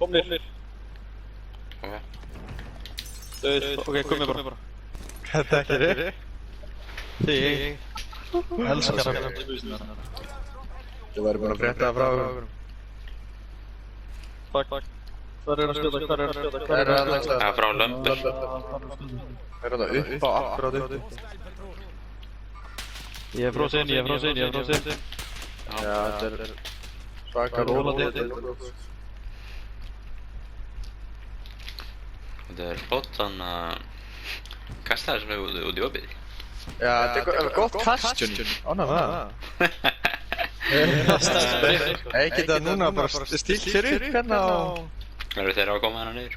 Komnir. Ok, komið bara. Þetta er ekki þig? Þig. Elskar hann. Þú væri búinn að frétta það frá okkur. Takk. Hvar er að skjóta? Það er það næsta. Það er frá lömpur. Það er það upp á akkurát upp. Ég er fróðsinn. Já, Já, þetta er svaka rólandi. þetta er flott, þannig að kasta þessum út í opið. Já, þetta er gott kast, Johnny. Ánægð það. Ekki það núna bara stílt hér upp hérna og... Eru þeirra að koma hérna niður?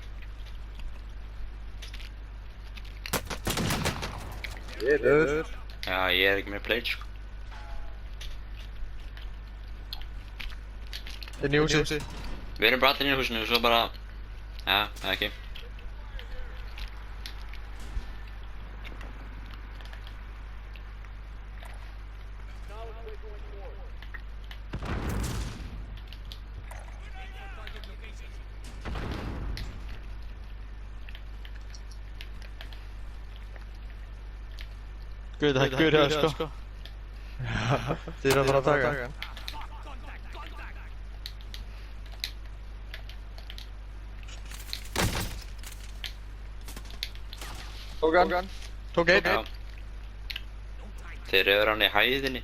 Niður. Já, ég er ekki með plate, sko. Inn í húsið. Við erum bara allir inn í húsinu, svo bara... Já, ekki. Guð, það er guðrið sko. Þið eru að fara að taka. Tók hann. Tók einn. Já. Þeir eru hann í hæðinni.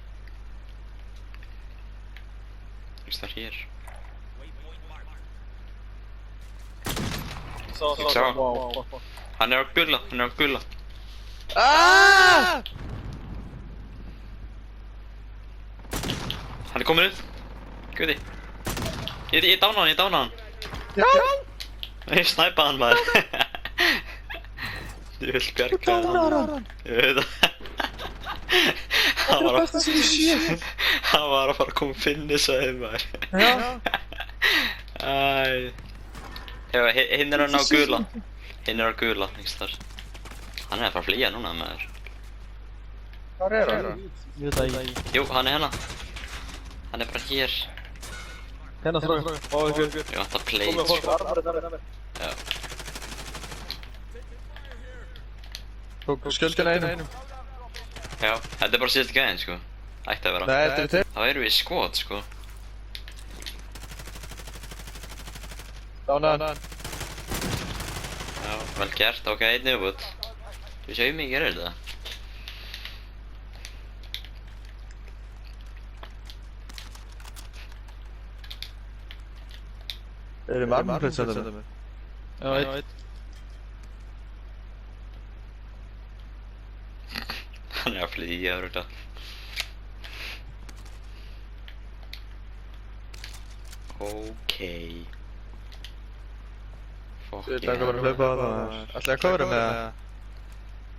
Ekki þar hér. Sá. Hann er á gula, Aaaaaaah! Hann er komin upp. Guði. Ég dána hann. Já! Ég snæpaði hann maður. Ég vil bjarga hann. Ég veit það. Hann var að fara að koma að finissaði maður. Já. Æ. Hinn er hann á gula. Einhvers þar. Hann er að fara að flýja núna maður. Hvar er hann? Ég veit það ekki. Jú, hann er hérna. Hann er bara hér. Hérna strákar. Ó, ykkur. Ég vant að plate. Já. Tók skjöldina einum. Já, þetta er bara síðast gæðin sko. Ætti að vera. Nei, þetta er þeir. Þá erum við í skot sko. Dána. Já, vel gert. Ok, einn yfirbútt. Við séum mikið gerir þetta. Erum armfriðsendum? Já, einn. Hann er að flýja þetta. Ókei. Ég taka bara að hlaupa á það. Ætlaði að kofra með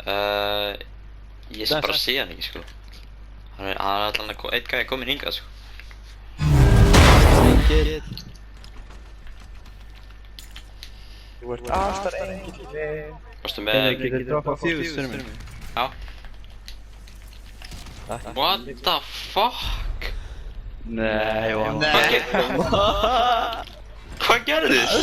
það? Ég bara sé hann ekki sko. Hann er allan að einn gæði komin hingað sko. Þú ert alltaf engilli. Varstu með... Getur droppa fuse fyrir mig? Já. What the fuck? Nei, Hvað gerðist?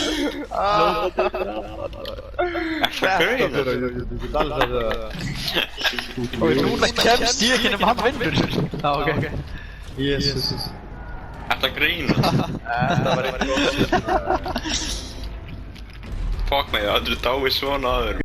Og núna kemst ég ekki nema hann vinnur. Já, ok. Jesus. Þetta grínast. Þetta var eitthvað. Fuck mig, það er dáið svona aður.